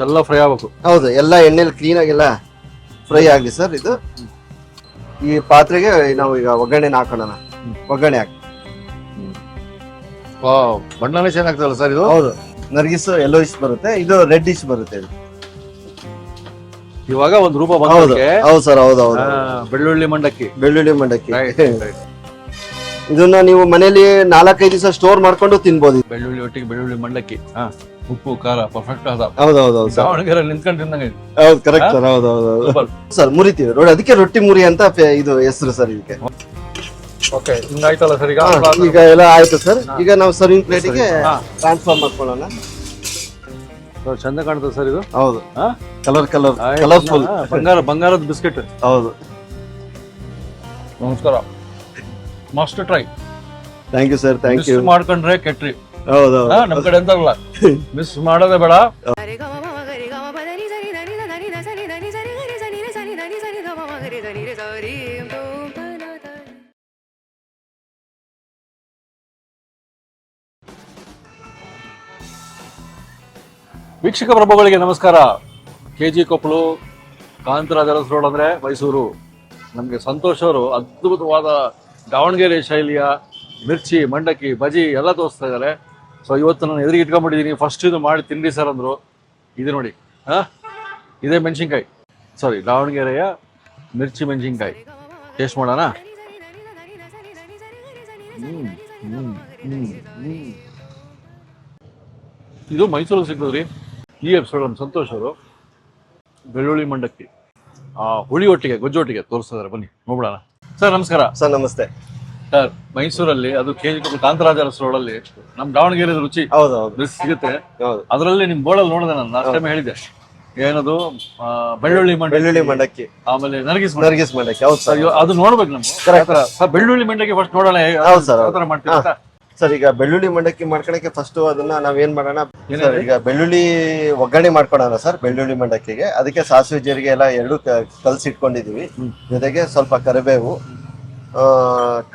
ಎಲ್ಲ ಫ್ರೈ ಆಗ್ಬೇಕು. ಹೌದು, ಎಲ್ಲ ಎಣ್ಣೆಲಿ ಕ್ಲೀನ್ ಆಗೆಲ್ಲ ಫ್ರೈ ಆಗಲಿ ಸರ್. ಇದು ಈ ಪಾತ್ರೆಗೆ ನಾವು ಈಗ ಒಗ್ಗರಣೆನ ಹಾಕೋಣ. ಒಗ್ಗರಣೆ ಹಾಕಿ. ಬಣ್ಣನೇ ಚೆನ್ನಾಗ್ತದಲ್ಲ ಸರ್ ಇದು? ಹೌದು, ನರ್ಗಿಸ್ ಎಲ್ಲೋ ಇಶ್ ಬರುತ್ತೆ, ಇದು ರೆಡ್ ಇಶ್ ಬರುತ್ತೆ. ಇದು ಇವಾಗ ಒಂದು ರೂಪ ಹೌದು ಬಂದಕ್ಕೆ ಹೌದು ಸರ್. ಹೌದು ಹೌದು. ಬೆಳ್ಳುಳ್ಳಿ ಮಂಡಕ್ಕಿ. ಬೆಳ್ಳುಳ್ಳಿ ಮಂಡಕ್ಕಿ ಇದನ್ನ ನೀವು ಮನೇಲಿ 4-5 ದಿವಸ ಸ್ಟೋರ್ ಮಾಡ್ಕೊಂಡು ತಿನ್ಬೋದು. ಬೆಳ್ಳುಳ್ಳಿ ಒಟ್ಟಿಗೆ ಬೆಳ್ಳುಳ್ಳಿ ಮಂಡಕ್ಕಿ, ಉಪ್ಪು ಖಾರ ಪರ್ಫೆಕ್ಟ್ ಅದ. ಹೌದು ಹೌದು ಹೌದು ಸರ್. ದಾವಣಗೆರೆ ನಿಂತ್ಕೊಂಡು ತಿಂದಂಗೆ. ಹೌದು, ಕರೆಕ್ಟ್ ಸರ್. ಹೌದು ಹೌದು ಸರ್. ಮುರಿತೀವಿ ನೋಡಿ, ಅದಕ್ಕೆ ರೊಟ್ಟಿ ಮುರಿ ಅಂತ ಇದು ಹೆಸರು ಸರ್ ಇದಕ್ಕೆ. ಓಕೆ, ಹಿಂಗಾಯ್ತಲ್ಲ ಸರ್ ಈಗ? ಈಗ ಎಲ್ಲ ಆಯ್ತು ಸರ್. ಈಗ ನಾವು ಸರ್ವಿಂಗ್ ಪ್ಲೇಟಿಗೆ ಟ್ರಾನ್ಸ್ಫರ್ ಮಾಡ್ಕೊಳ್ಳೋಣ. ಚಂದ ಕಾಣ್ತದೆ ಸರ್ ಇದು. ಹೌದು, ಕಲರ್ಫುಲ್ ಬಂಗಾರದ ಬಿಸ್ಕೆಟ್. ಹೌದು. ನಮಸ್ಕಾರ. Must try. Thank you sir. Thank you. ಮಾಡ್ಕೊಂಡ್ರೆ ಕೆಟ್ರಿ. ಹೌದು, ನಮ್ ಕಡೆ ಎಂತಲ್ಲ, ಮಿಸ್ ಮಾಡೋದೇ ಬೇಡ. ವೀಕ್ಷಕ ಪ್ರಭುಗಳಿಗೆ ನಮಸ್ಕಾರ. KG ಕೊಪ್ಪಳು, ಕಾಂತರಾಜ ರೋಡ್ ಅಂದ್ರೆ ಮೈಸೂರು. ನಮಗೆ ಸಂತೋಷ್ ಅವರು ಅದ್ಭುತವಾದ ದಾವಣಗೆರೆ ಶೈಲಿಯ ಮಿರ್ಚಿ, ಮಂಡಕ್ಕಿ, ಬಜಿ ಎಲ್ಲ ತೋರಿಸ್ತಾ ಇದ್ದಾರೆ. ಸೊ ಇವತ್ತು ನಾನು ಎದುರಿಗೆ ಇಟ್ಕೊಂಡ್ಬಿಟ್ಟಿದ್ದೀನಿ. ಫಸ್ಟ್ ಇದು ಮಾಡಿ ತಿನ್ನಿ ಸರ್ ಅಂದರು. ಇದು ನೋಡಿ, ಇದೇ ಮೆಣಸಿನ್ಕಾಯಿ, ಸಾರಿ ದಾವಣಗೆರೆಯ ಮಿರ್ಚಿ ಮೆಣಸಿನ್ಕಾಯಿ. ಟೇಸ್ಟ್ ಮಾಡೋಣ. ಇದು ಮೈಸೂರಿಗೆ ಸಿಗ್ತದ್ರಿ. ಈ ಎಪಿಸೋಡ್ ನಮ್ಮ ಸಂತೋಷ್ ಅವರು ಬೆಳ್ಳುಳ್ಳಿ ಮಂಡಕ್ಕಿ ಹುಳಿ ಒಟ್ಟಿಗೆ ಗೊಜ್ಜೊಟ್ಟಿಗೆ ತೋರಿಸ್ತಿದ್ದಾರೆ. ಬನ್ನಿ ನೋಡೋಣ. ಸರ್ ನಮಸ್ಕಾರ. ಸರ್ ನಮಸ್ತೆ. ಸರ್, ಮೈಸೂರಲ್ಲಿ ಅದು KG ಕೊಪ್ಪಳು ಕಾಂತರಾಜ ರೋಡ್ ಅಲ್ಲಿ ನಮ್ ದಾವಣಗೆರೆ ರುಚಿ ಹೌದು ಹೌದು ಸಿಗುತ್ತೆ. ಹೌದು. ಅದರಲ್ಲಿ ನಿಮ್ ಬೋರ್ಡಲ್ಲಿ ನೋಡಿದೆ ನಾನು ಲಾಸ್ಟ್ ಟೈಮ್ ಹೇಳಿದ್ದೆ. ಏನದು ಬೆಳ್ಳುಳ್ಳಿ ಮಂಡಕ್ಕಿ, ಆಮೇಲೆ ನರ್ಗಿಸ್ ಮಂಡಕ್ಕಿ. ಹೌದು ಸರ್, ಅದು ನೋಡ್ಬೇಕು ನಮ್ಗೆ. ಸರ್ ಬೆಳ್ಳುಳ್ಳಿ ಮಂಡಕ್ಕಿ ಫಸ್ಟ್ ನೋಡೋಣ. ಹೌದು ಸರ್. ಯಾವ ತರ ಮಾಡ್ತೀವಿ ಅಂತ ಸರ್. ಈಗ ಬೆಳ್ಳುಳ್ಳಿ ಮಂಡಕ್ಕಿ ಮಾಡ್ಕೊಳಕ್ಕೆ ಫಸ್ಟ್ ಅದನ್ನ ನಾವೇನ್ ಮಾಡೋಣ ಸರ್, ಈಗ ಬೆಳ್ಳುಳ್ಳಿ ಒಗ್ಗರಣೆ ಮಾಡ್ಕೊಳ್ಳೋಣ ಸರ್. ಬೆಳ್ಳುಳ್ಳಿ ಮಂಡಕ್ಕಿಗೆ ಅದಕ್ಕೆ ಸಾಸಿವೆ ಜೀರಿಗೆ ಎಲ್ಲ ಎರಡು ಕಲಸಿ ಇಟ್ಕೊಂಡಿದೀವಿ. ಜೊತೆಗೆ ಸ್ವಲ್ಪ ಕರಿಬೇವು,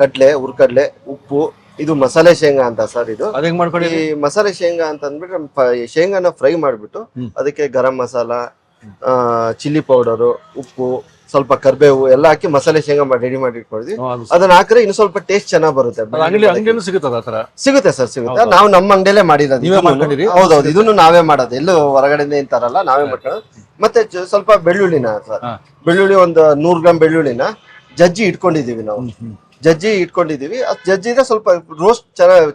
ಕಡ್ಲೆ, ಹುರ್ಕಡ್ಲೆ, ಉಪ್ಪು, ಇದು ಮಸಾಲೆ ಶೇಂಗಾ ಅಂತ ಸರ್. ಇದು ಅದೇಗ್ ಮಾಡ್ಕೊಳ್ಳಿ. ಈ ಮಸಾಲೆ ಶೇಂಗಾ ಅಂತ ಅಂದ್ಬಿಟ್ರೆ ಶೇಂಗಾನ ಫ್ರೈ ಮಾಡ್ಬಿಟ್ಟು ಅದಕ್ಕೆ ಗರಂ ಮಸಾಲ, ಚಿಲ್ಲಿ ಪೌಡರು, ಉಪ್ಪು, ಸ್ವಲ್ಪ ಕರ್ಬೇವು ಎಲ್ಲ ಹಾಕಿ ಮಸಾಲೆ ಶೇಂಗಾ ರೆಡಿ ಮಾಡಿ ಇಟ್ಕೊಂಡಿದ್ವಿ. ಅದನ್ನ ಹಾಕಿದ್ರೆ ಇನ್ನು ಸ್ವಲ್ಪ ಟೇಸ್ಟ್ ಚೆನ್ನಾಗಿ ಬರುತ್ತೆ. ಅಂಗಡಿಯಲ್ಲಿ ಸಿಗುತ್ತೆ ಸರ್, ಸಿಗುತ್ತೆ. ನಾವು ನಮ್ಮ ಅಂಗಡಿಯಲ್ಲೇ ಮಾಡಿರೋದು. ಹೌದೌದು, ಇದನ್ನು ನಾವೇ ಮಾಡೋದು. ಎಲ್ಲೂ ಹೊರಗಡೆಯಿಂದ ಇಂತಾರಲ್ಲ, ನಾವೇ ಮಾಡ್ಕೊಳ್ಳೋದು. ಮತ್ತೆ ಸ್ವಲ್ಪ ಬೆಳ್ಳುಳ್ಳಿನ ಸರ್, ಬೆಳ್ಳುಳ್ಳಿ ಒಂದು 100 ಗ್ರಾಮ್ ಬೆಳ್ಳುಳ್ಳಿನ ಜಜ್ಜಿ ಇಟ್ಕೊಂಡಿದೀವಿ ನಾವು. ಜಜ್ಜಿದ್ರೆ ಸ್ವಲ್ಪ ರೋಸ್ಟ್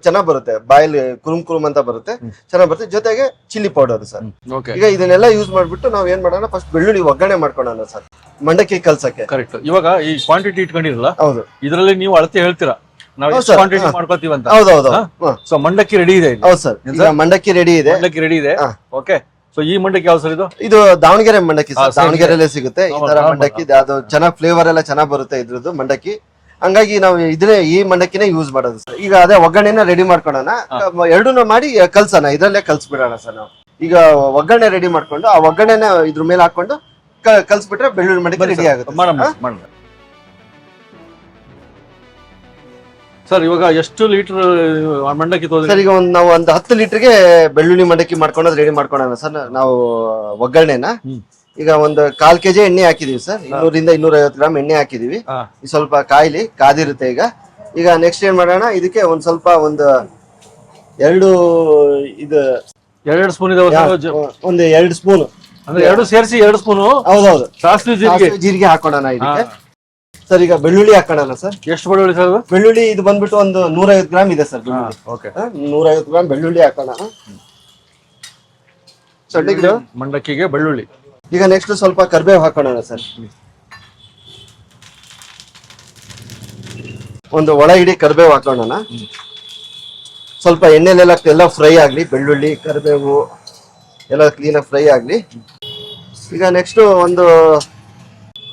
ಚೆನ್ನಾಗ್ ಬರುತ್ತೆ, ಬಾಯಲ್ಲಿ ಕುರುಮ್ ಅಂತ ಬರುತ್ತೆ, ಚೆನ್ನಾಗ್ ಬರುತ್ತೆ. ಜೊತೆಗೆ ಚಿಲ್ಲಿ ಪೌಡರ್ ಸರ್. ಈಗ ಇದನ್ನೆಲ್ಲ ಯೂಸ್ ಮಾಡ್ಬಿಟ್ಟು ನಾವ್ ಏನ್ ಮಾಡೋಣ, ಫಸ್ಟ್ ಬೆಳ್ಳುಳ್ಳಿ ಒಗ್ಗರಣೆ ಮಾಡ್ಕೊಳ್ಳೋಣ ಸರ್, ಮಂಡಕ್ಕಿ ಕಲ್ಸಕ್ಕೆ. ಕರೆಕ್ಟ್. ಇವಾಗ ಈ ಕ್ವಾಂಟಿಟಿ ಇಟ್ಕೊಂಡಿರಲ್ಲ, ಹೌದು, ಇದರಲ್ಲಿ ನೀವು ಅಳತೆ ಹೇಳ್ತೀರಾ ನಾವು ಎಷ್ಟು ಕ್ವಾಂಟಿಟಿ ಮಾಡ್ಕೋತೀವಿ ಅಂತ. ಹೌದೌದು. ಸೊ ಮಂಡಕ್ಕಿ ರೆಡಿ ಇದೆ. ಹೌದು ಸರ್, ಮಂಡಕ್ಕಿ ರೆಡಿ ಇದೆ. ಓಕೆ. ಸೊ ಈ ಮಂಡಕ್ಕಿ ಯಾವ ಸರ್? ಇದು ದಾವಣಗೆರೆ ಮಂಡಕ್ಕಿ ಸರ್. ದಾವಣಗೆರೆಲ್ಲೇ ಸಿಗುತ್ತೆ ಈ ತರ ಮಂಡಕ್ಕಿ. ಅದು ಚೆನ್ನಾಗ್ ಫ್ಲೇವರ್ ಎಲ್ಲ ಚೆನ್ನಾಗ್ ಬರುತ್ತೆ ಇದ್ರದ್ದು ಮಂಡಕ್ಕಿ. ಹಂಗಾಗಿ ನಾವು ಈ ಮಂಡಕ್ಕಿನೇ ಯೂಸ್ ಮಾಡೋದು ಸರ್. ಈಗ ಅದೇ ಒಗ್ಗರಣೆನ ರೆಡಿ ಮಾಡ್ಕೊಳ್ಳೋಣ, ಎರಡನ್ನೂ ಮಾಡಿ ಕಲ್ಸೋಣ, ಇದ್ರಲ್ಲೇ ಕಲ್ಸ್ಬಿಡೋಣ ಸರ್ ನಾವು. ಈಗ ಒಗ್ಗರಣೆ ರೆಡಿ ಮಾಡ್ಕೊಂಡು ಆ ಒಗ್ಗರಣೆನ ಇದ್ರ ಮೇಲೆ ಹಾಕೊಂಡು ಕಲ್ಸ್ಬಿಟ್ರೆ ಬೆಳ್ಳುಳ್ಳಿ ಮಂಡಕ್ಕಿ ರೆಡಿ ಆಗುತ್ತೆ ಸರ್. ಇವಾಗ ಎಷ್ಟು ಲೀಟರ್ ಮಂಡಕ್ಕಿ ಸರ್? ಈಗ ನಾವು ಒಂದು 10 ಲೀಟರ್ಗೆ ಬೆಳ್ಳುಳ್ಳಿ ಮಂಡಕ್ಕಿ ಮಾಡ್ಕೊಂಡು ರೆಡಿ ಮಾಡ್ಕೊಳ್ಳೋಣ ಸರ್ ನಾವು ಒಗ್ಗರಣೆನ. ಈಗ ಒಂದು 1/4 kg ಎಣ್ಣೆ ಹಾಕಿದೀವಿ ಸರ್. 200-250 ಗ್ರಾಮ್ ಎಣ್ಣೆ ಹಾಕಿದೀವಿ. ಸ್ವಲ್ಪ ಕಾಯಿಲಿ ಕಾದಿರುತ್ತೆ. ಈಗ ನೆಕ್ಸ್ಟ್ ಏನ್ ಮಾಡೋಣ, ಇದಕ್ಕೆ ಒಂದ್ ಸ್ವಲ್ಪ ಒಂದು 2 ಸ್ಪೂನ್ ಇದಾವೆ. ಒಂದು 2 ಸ್ಪೂನ್ ಅಂದ್ರೆ 2 ಸೇರಿಸಿ 2 ಸ್ಪೂನ್. ಹೌದೌದು. ಸಾಸಿವೆ ಜೀರಿಗೆ ಹಾಕೋಣ ಇದಕ್ಕೆ ಸರ್. ಈಗ ಬೆಳ್ಳುಳ್ಳಿ ಹಾಕೋಣ ಸರ್. ಎಷ್ಟು ಬೆಳ್ಳುಳ್ಳಿ ಸರ್? ಬೆಳ್ಳುಳ್ಳಿ ಇದು ಬಂದ್ಬಿಟ್ಟು ಒಂದು 150 ಗ್ರಾಮ್ ಇದೆ ಸರ್. 150 ಗ್ರಾಮ್ ಬೆಳ್ಳುಳ್ಳಿ ಹಾಕೋಣ. ಮಂಡಕ್ಕಿಗೆ ಬೆಳ್ಳುಳ್ಳಿ. ಈಗ ನೆಕ್ಸ್ಟ್ ಸ್ವಲ್ಪ ಕರ್ಬೇವು ಹಾಕೋಣ ಸರ್. ಒಂದು ಒಳ ಇಡೀ ಕರ್ಬೇವು ಹಾಕೋಣ. ಸ್ವಲ್ಪ ಎಣ್ಣೆಲೆಲ್ಲ ಫ್ರೈ ಆಗ್ಲಿ, ಬೆಳ್ಳುಳ್ಳಿ ಕರ್ಬೇವು ಎಲ್ಲ ಕ್ಲೀನಾಗಿ ಫ್ರೈ ಆಗ್ಲಿ. ಈಗ ನೆಕ್ಸ್ಟ್ ಒಂದು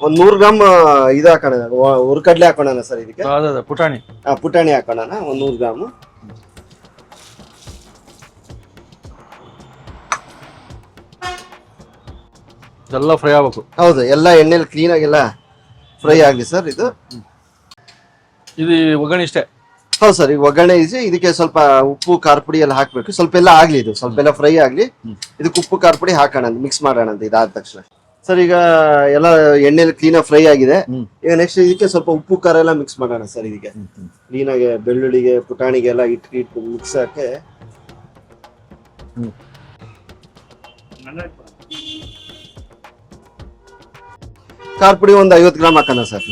100 ಗ್ರಾಮ್ ಇದು ಹಾಕೋಣ, ಹುರ್ಕಡ್ಲೆ ಹಾಕೋಣ ಸರ್. ಇದಕ್ಕೆ ಪುಟಾಣಿ ಹಾಕೋಣ ಒಂದು 100 ಗ್ರಾಮ್. ಎಲ್ಲ ಫ್ರೈ ಆಗ್ಬೇಕು. ಹೌದು, ಎಲ್ಲ ಎಣ್ಣೆಲಿ ಕ್ಲೀನ್ ಆಗಿ ಎಲ್ಲ ಫ್ರೈ ಆಗ್ಲಿ ಸರ್. ಇದು ಒಗ್ಗರಣೆ ಇಷ್ಟೇ. ಹೌದು ಸರ್, ಈಗ ಒಗ್ಗರಣೆ ಇದೆ, ಇದಕ್ಕೆ ಸ್ವಲ್ಪ ಉಪ್ಪು ಖಾರ ಪುಡಿ ಎಲ್ಲ ಹಾಕ್ಬೇಕು. ಸ್ವಲ್ಪ ಎಲ್ಲ ಆಗ್ಲಿ, ಇದು ಸ್ವಲ್ಪ ಎಲ್ಲ ಫ್ರೈ ಆಗ್ಲಿ, ಇದಕ್ಕೆ ಉಪ್ಪು ಖಾರ ಪುಡಿ ಹಾಕೋಣ, ಮಿಕ್ಸ್ ಮಾಡೋಣ ಅಂತ ಇದಾದ ತಕ್ಷಣ. ಸರ್ ಈಗ ಎಲ್ಲ ಎಣ್ಣೆಲಿ ಕ್ಲೀನ್ ಆಗಿ ಫ್ರೈ ಆಗಿದೆ. ಈಗ ನೆಕ್ಸ್ಟ್ ಇದಕ್ಕೆ ಸ್ವಲ್ಪ ಉಪ್ಪು ಖಾರ ಎಲ್ಲ ಮಿಕ್ಸ್ ಮಾಡೋಣ ಸರ್. ಇದಕ್ಕೆ ಕ್ಲೀನ್ ಆಗಿ ಬೆಳ್ಳುಳ್ಳಿಗೆ ಪುಟಾಣಿಗೆ ಎಲ್ಲ ಇಟ್ಟು ಮಿಕ್ಸ್ ಹಾಕಿ ಖಾರ ಪುಡಿ ಒಂದು 50 ಗ್ರಾಮ್ ಹಾಕೋಣ ಸರ್.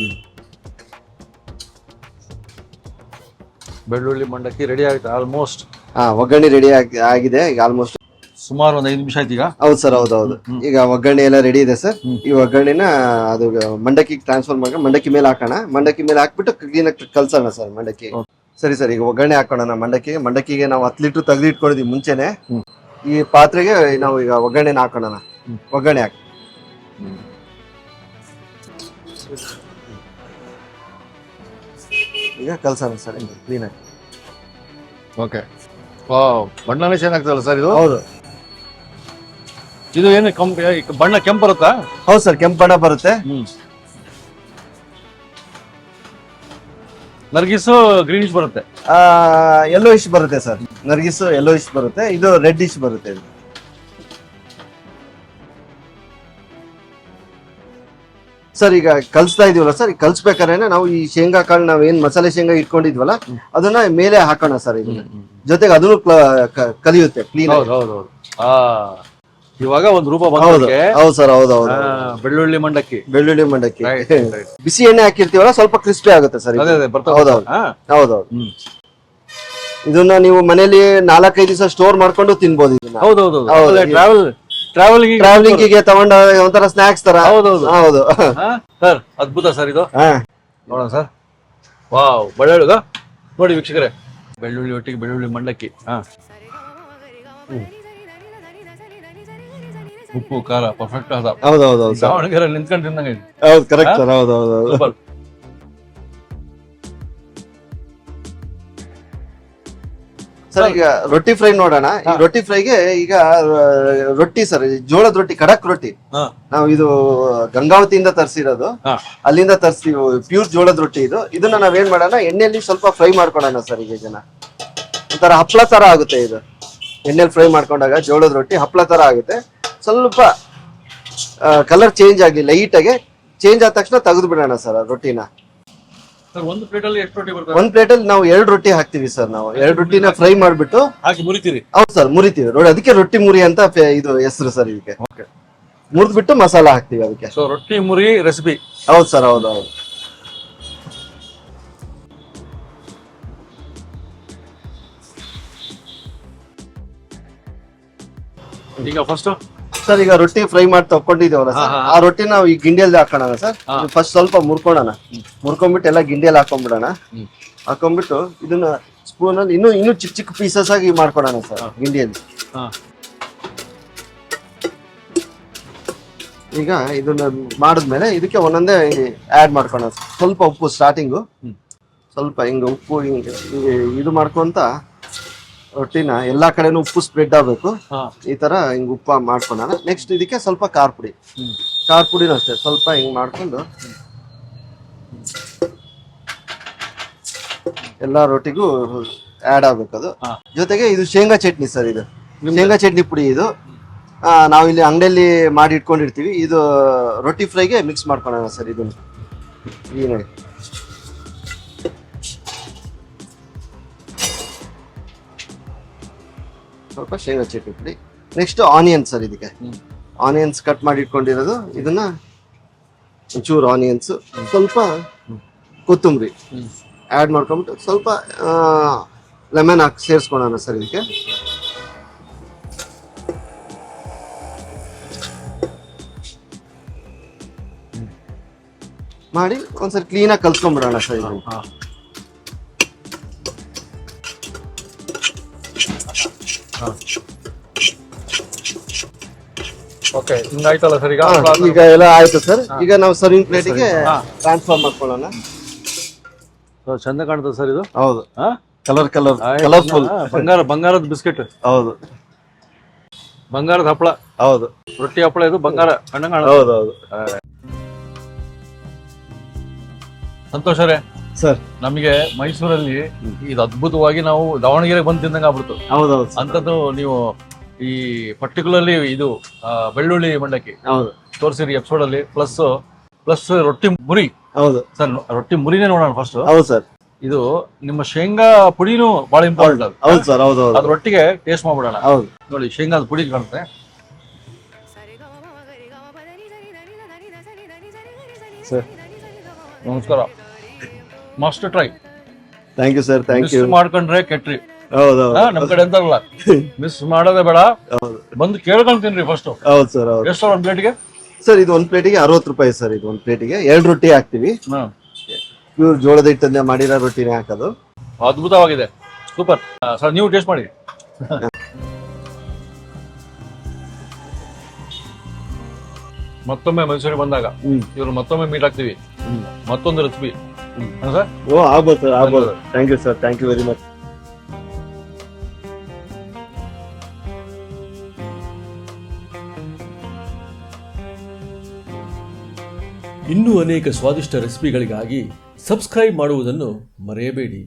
ಬೆಳ್ಳುಳ್ಳಿ ಮಂಡಕ್ಕಿ ರೆಡಿ ಆಗುತ್ತೆ ಆಲ್ಮೋಸ್ಟ್. ಒಗ್ಗರಣೆ ರೆಡಿ ಆಗಿದೆ ಈಗ ಆಲ್ಮೋಸ್ಟ್. ಸುಮಾರು ಒಂದು 5 ನಿಮಿಷ ಆಯ್ತು ಈಗ. ಹೌದು ಸರ್, ಹೌದೌದು. ಈಗ ಒಗ್ಗರಣೆ ಎಲ್ಲ ರೆಡಿ ಇದೆ ಸರ್. ಈ ಒಗ್ಗರಣೆನ ಅದು ಮಂಡಕ್ಕಿ ಟ್ರಾನ್ಸ್ಫರ್ ಮಾಡಿ ಮಂಡಕ್ಕಿ ಮೇಲೆ ಹಾಕೋಣ. ಮಂಡಕ್ಕಿ ಮೇಲೆ ಹಾಕ್ಬಿಟ್ಟು ಕ್ಲೀನ್ ಆಗಿ ಕಲ್ಸೋಣ ಸರ್ ಮಂಡಕ್ಕಿ. ಸರಿ ಸರ್, ಈಗ ಒಗ್ಗರಣೆ ಹಾಕೋಣ ಮಂಡಕ್ಕಿಗೆ ನಾವು 10 ಲೀಟರ್ ತೆಗೆದು ಇಟ್ಕೊಂಡಿದ್ವಿ ಮುಂಚೆನೆ. ಈ ಪಾತ್ರೆಗೆ ನಾವು ಈಗ ಒಗ್ಗರಣೆನ ಹಾಕೋಣ. ಒಗ್ಗರಣೆ ಹಾಕಿ ಈಗ ಕಲ್ಸೋಣ ಸರ್ ಕ್ಲೀನ್ ಆಗಿ. ಓಕೆ, ವಾವ್, ಬಣ್ಣನೇ ಚೆನ್ನಾಗ್ತದಲ್ಲ ಸರ್ ಇದು. ಹೌದು, ಇದು ಏನು ಬಣ್ಣ ಕೆಂಪು ಬರುತ್ತಾ? ಹೌದು ಸರ್, ಕೆಂಪು ಬಣ್ಣ ಬರುತ್ತೆ. ನರ್ಗಿಸು ಗ್ರೀನಿಶ್ ಬರುತ್ತೆ. ಯೆಲ್ಲೋ ಇಶ್ ಬರುತ್ತೆ ಸರ್. ನರ್ಗಿಸು ಯೆಲ್ಲೋ ಇಶ್ ಬರುತ್ತೆ, ಇದು ರೆಡ್ ಇಶ್ ಬರುತ್ತೆ. ಇದು ಸರ್ ಈಗ ಕಲ್ಸ್ತಾ ಇದೀವಲ್ಲ ಸರ್, ಈಗ ಕಲ್ಸ್ಬೇಕಾದ್ರೆ ನಾವು ಈ ಶೇಂಗಾ ಕಾಳು ನಾವ್ ಏನ್ ಮಸಾಲೆ ಶೇಂಗಾ ಇಟ್ಕೊಂಡಿದ್ವಲ್ಲ ಅದನ್ನ ಮೇಲೆ ಹಾಕೋಣ ಸರ್. ಇದನ್ನ ಜೊತೆಗೆ ಅದನ್ನು ಕಲಿಯುತ್ತೆ ಕ್ಲೀನ್. ಹೌದು. ಇವಾಗ ಒಂದು ರೂಪ ಹೌದು ಬಂದಿದೆ. ಹೌದು ಸರ್, ಹೌದೌದು. ಬೆಳ್ಳುಳ್ಳಿ ಮಂಡಕ್ಕಿ ಬಿಸಿ ಎಣ್ಣೆ ಹಾಕಿರ್ತೀವಲ್ಲ, ಸ್ವಲ್ಪ ಕ್ರಿಸ್ಪಿ ಆಗುತ್ತೆ ಸರ್. ಹೌದೌದು, ಹೌದೌದು. ಇದನ್ನ ನೀವು ಮನೇಲಿ 4-5 ದಿವಸ ಸ್ಟೋರ್ ಮಾಡ್ಕೊಂಡು ತಿನ್ಬೋದು ಇದನ್ನ. ಹೌದೌದು. ಟ್ರಾವೆಲಿಂಗ್ ಗೆ ತಗೊಂಡ ಒಂಥರ ಸ್ನಾಕ್ಸ್ ತರ. ಹೌದೌದು. ಹೌದು ಸರ್, ಅದ್ಭುತ ಸರ್ ಇದು. ನೋಡೋಣ ಸರ್. ವಾವ್, ಬೆಳ್ಳುಳ್ಳಿ ನೋಡಿ ವೀಕ್ಷಕರೇ, ಬೆಳ್ಳುಳ್ಳಿ ಒಟ್ಟಿಗೆ ಬೆಳ್ಳುಳ್ಳಿ ಮಂಡಕ್ಕಿ. ಉಪ್ಪು ಖಾರ ಪರ್ಫೆಕ್ಟ್ ಅದ. ಹೌದೌದು. ದಾವಣಗೆರೆ ನಿಂತ್ಕೊಂಡು ತಿಂದಂಗೆ. ಹೌದು, ಕರೆಕ್ಟ್ ಸರ್. ಹೌದೌದು. ಸರ್ ಈಗ ರೊಟ್ಟಿ ಫ್ರೈ ನೋಡೋಣ. ಈ ರೊಟ್ಟಿ ಫ್ರೈಗೆ ಈಗ ರೊಟ್ಟಿ ಸರ್, ಜೋಳದ ರೊಟ್ಟಿ, ಖಡಕ್ ರೊಟ್ಟಿ. ನಾವು ಇದು ಗಂಗಾವತಿಯಿಂದ ತರಿಸಿರೋದು, ಅಲ್ಲಿಂದ ತರಿಸ್ತೀವಿ. ಪ್ಯೂರ್ ಜೋಳದ ರೊಟ್ಟಿ ಇದು. ಇದನ್ನ ನಾವೇನ್ ಮಾಡೋಣ, ಎಣ್ಣೆಯಲ್ಲಿ ಸ್ವಲ್ಪ ಫ್ರೈ ಮಾಡ್ಕೊಳ್ಳೋಣ ಸರ್. ಈಗ ಇದನ್ನ ಒಂಥರ ಹಪ್ಳ ತರ ಆಗುತ್ತೆ. ಇದು ಎಣ್ಣೆಲಿ ಫ್ರೈ ಮಾಡ್ಕೊಂಡಾಗ ಜೋಳದ ರೊಟ್ಟಿ ಹಪ್ಳ ತರ ಆಗುತ್ತೆ. ಸ್ವಲ್ಪ ಕಲರ್ ಚೇಂಜ್ ಆಗ್ಲಿ, ಲೈಟ್ ಆಗಿ ಚೇಂಜ್ ಆದ ತಕ್ಷಣ ತೆಗೆದು ಬಿಡೋಣ ಸರ್ ರೊಟ್ಟಿನ. ಒಂದು ಪ್ಲೇಟಲ್ಲಿ ಎಷ್ಟು ರೊಟ್ಟಿ ಬರುತ್ತೆ? ಒಂದ್ ಪ್ಲೇಟಲ್ಲಿ ನಾವು 2 ರೊಟ್ಟಿ ಹಾಕ್ತಿವಿ ಸರ್. ನಾವು 2 ರೊಟ್ಟಿನ ಫ್ರೈ ಮಾಡ್ಬಿಟ್ಟು ಹಾಕಿ ಮುರಿತೀರಿ? ಹೌದು ಸರ್, ಮುರಿತೀವಿ ನೋಡಿ. ಅದಕ್ಕೆ ರೊಟ್ಟಿ ಮುರಿ ಅಂತ ಇದು ಹೆಸರು ಸರ್. ಇದಕ್ಕೆ ಮುರಿದ್ಬಿಟ್ಟು ಮಸಾಲ ಹಾಕ್ತಿವಿ ಅದಕ್ಕೆ. ಸೊ ರೊಟ್ಟಿ ಮುರಿ ರೆಸಿಪಿ. ಹೌದು ಸರ್, ಹೌದೌದು. ಈಗ ಫಸ್ಟ್ ಸರ್, ಈಗ ರೊಟ್ಟಿ ಫ್ರೈ ಮಾಡಿ ತಕೊಂಡಿದ್ದೇವಲ್ಲ ಸರ್, ಆ ರೊಟ್ಟಿ ನಾವು ಈ ಗಿಂಡಿಯಲ್ಲಿ ಹಾಕೋಣ ಸರ್. ಫಸ್ಟ್ ಸ್ವಲ್ಪ ಮುರ್ಕೊಳ್ಳೋಣ. ಮುರ್ಕೊಂಡ್ಬಿಟ್ಟು ಎಲ್ಲ ಗಿಂಡಿಯಲ್ಲಿ ಹಾಕೊಂಡ್ಬಿಡೋಣ. ಹಾಕೊಂಡ್ಬಿಟ್ಟು ಇದನ್ನ ಸ್ಪೂನ್ ಅಲ್ಲಿ ಇನ್ನೂ ಚಿಕ್ಕ ಚಿಕ್ಕ ಪೀಸಸ್ ಆಗಿ ಮಾಡ್ಕೊಳೋಣ ಸರ್ ಗಿಂಡಿಯಲ್ಲಿ. ಈಗ ಇದನ್ನ ಮಾಡಿದ್ಮೇಲೆ ಇದಕ್ಕೆ ಒಂದೊಂದೇ ಆಡ್ ಮಾಡ್ಕೊಳ. ಸ್ವಲ್ಪ ಉಪ್ಪು ಸ್ಟಾರ್ಟಿಂಗು, ಸ್ವಲ್ಪ ಹಿಂಗ ಉಪ್ಪು ಹಿಂಗೆ ಇದು ಮಾಡ್ಕೊಂತ ರೊಟ್ಟಿನ ಎಲ್ಲಾ ಕಡೆನೂ ಉಪ್ಪು ಸ್ಪ್ರೆಡ್ ಆಗ್ಬೇಕು. ಈ ತರ ಹಿಂಗ್ ಉಪ್ಪ ಮಾಡ್ಕೊಳ್ಳೋಣ. ನೆಕ್ಸ್ಟ್ ಇದಕ್ಕೆ ಸ್ವಲ್ಪ ಖಾರ ಪುಡಿನೂ ಅಷ್ಟೇ ಸ್ವಲ್ಪ ಹಿಂಗ್ ಮಾಡ್ಕೊಂಡು ಎಲ್ಲಾ ರೊಟ್ಟಿಗೂ ಆಡ್ ಆಗ್ಬೇಕು ಅದು. ಜೊತೆಗೆ ಇದು ಶೇಂಗಾ ಚಟ್ನಿ ಸರ್. ಇದು ಶೇಂಗಾ ಚಟ್ನಿ ಪುಡಿ. ಇದು ನಾವು ಇಲ್ಲಿ ಅಂಗಡಿಯಲ್ಲಿ ಮಾಡಿ ಇಟ್ಕೊಂಡಿರ್ತೀವಿ. ಇದು ರೊಟ್ಟಿ ಫ್ರೈಗೆ ಮಿಕ್ಸ್ ಮಾಡ್ಕೊಳ್ಳೋಣ ಸರ್. ಇದನ್ನು ಈ ನೋಡಿ ಸ್ವಲ್ಪ ಶೇಂಗಾ ಚಟ್ನಿ ಪುಡಿ. Next onions sir. ಇದಕ್ಕೆ ಆನಿಯನ್ಸ್ ಕಟ್ ಮಾಡಿ ಇಟ್ಕೊಂಡಿರೋದು. ಇದನ್ನ ಒಂಚೂರು ಆನಿಯನ್ಸ್, ಸ್ವಲ್ಪ ಕೊತ್ತಂಬರಿ ಆಡ್ ಮಾಡ್ಕೊಂಡ್ಬಿಟ್ಟು ಸ್ವಲ್ಪ ಲೆಮನ್ ಹಾಕಿ ಸೇರಿಸ್ಕೊಳ್ಳೋಣ ಸರ್. ಇದಕ್ಕೆ ಮಾಡಿ ಒಂದ್ಸರಿ ಕ್ಲೀನಾಗಿ ಕಲ್ಸ್ಕೊಂಡ್ಬಿಡೋಣ ಸರ್. ಇದು ಓಕೆ, ಹಿಂಗಾಯ್ತಲ್ಲ ಸರ್. ಈಗ ಎಲ್ಲ ಆಯ್ತು ಸರ್. ಈಗ ನಾವು ಸರ್ವಿಂಗ್ ಪ್ಲೇಟಿಗೆ ಟ್ರಾನ್ಸ್ಫರ್ ಮಾಡ್ಕೊಳ್ಳೋಣ. ಚಂದ ಕಾಣ್ತದೆ ಸರ್ ಇದು. ಹೌದು, ಕಲರ್ಫುಲ್ ಬಂಗಾರದ ಬಿಸ್ಕೆಟ್. ಹೌದು, ಬಂಗಾರದ ಹಪ್ಪಳ. ಹೌದು, ರೊಟ್ಟಿ ಹಪ್ಪಳ. ಇದು ಬಂಗಾರ ಕಣ್ಣ. ಹೌದೌದು. ಸಂತೋಷ್ ಅವರೇ, ಸರ್ ನಮಗೆ ಮೈಸೂರಲ್ಲಿ ಇದು ಅದ್ಭುತವಾಗಿ ನಾವು ದಾವಣಗೆರೆಗೆ ಬಂದು ತಿಂದಂಗೆ ಆಗ್ಬಿಡ್ತು. ಹೌದೌದು ಅಂಥದ್ದು ನೀವು ಈ ಪರ್ಟಿಕ್ಯುಲರ್ಲಿ ಇದು ಬೆಳ್ಳುಳ್ಳಿ ಮಂಡಕ್ಕಿ ಹೌದು ತೋರಿಸಿರಿ ಎಪಿಸೋಡ್ ಅಲ್ಲಿ, ಪ್ಲಸ್ ರೊಟ್ಟಿ ಮುರಿ. ಹೌದು ಸರ್ ರೊಟ್ಟಿ ಮುರಿನೇ ನೋಡೋಣ ಫಸ್ಟ್. ಹೌದು ಸರ್ ಇದು ನಿಮ್ಮ ಶೇಂಗಾ ಪುಡಿನೂ ಬಹಳ ಇಂಪಾರ್ಟೆಂಟ್ ಅದು. ಹೌದು ಸರ್ ಹೌದು ಹೌದು ಅದ್ರ ಒಟ್ಟಿಗೆ ಟೇಸ್ಟ್ ಮಾಡ್ಬಿಡೋಣ. ಹೌದು ನೋಡಿ ಶೇಂಗಾದ ಪುಡಿ ಕಾಣುತ್ತೆ. ಸರ್ ನಮಸ್ಕಾರ. Master try. Thank you sir thank miss you. ಮಾಡ್ಕೊಂಡ್ರೆ ಕೆಟ್ರಿ. ಹೌದು ನಮ್ ಕಡೆ ಎಂತಾರಲ್ಲ ಮಿಸ್ ಮಾಡೋದೇ ಬೇಡ, ಹೌದು ಬಂದು ಕೇಳ್ಕೊಂಡ್ ತಿನ್ರಿ ಫಸ್ಟ್. ಹೌದು ಸರ್ ಹೌದು ಎಷ್ಟು ಒಂದ್ ಪ್ಲೇಟ್ಗೆ? ಸರ್ ಇದು ಒಂದ್ ಪ್ಲೇಟಿಗೆ 60 ರೂಪಾಯಿ ಸರ್. ಇದು ಒಂದ್ ಪ್ಲೇಟಿಗೆ 2 ರೊಟ್ಟಿ ಹಾಕ್ತಿವಿ. ಪ್ಯೂರ್ ಜೋಳದ ಹಿಟ್ಟನ್ನೇ ಮಾಡಿರೋ ರೊಟ್ಟಿನೇ ಹಾಕೋದು. ಅದ್ಭುತವಾಗಿದೆ, ಸೂಪರ್. ಸರ್ ನೀವು ಟೇಸ್ಟ್ ಮಾಡಿ. ಮತ್ತೊಮ್ಮೆ ಮೈಸೂರಿಗೆ ಬಂದಾಗ ಇವ್ರು ಮತ್ತೊಮ್ಮೆ ಮೀಟ್ ಆಗ್ತೀವಿ, ಮತ್ತೊಂದು ರೆಸಿಪಿ ಸರ್. ಓ ಆಗ್ಬೋದು ಸರ್ ಆಗ್ಬೋದು. Thank you sir thank you very much. ಇನ್ನೂ ಅನೇಕ ಸ್ವಾದಿಷ್ಟ ರೆಸಿಪಿಗಳಿಗಾಗಿ ಸಬ್ಸ್ಕ್ರೈಬ್ ಮಾಡುವುದನ್ನು ಮರೆಯಬೇಡಿ.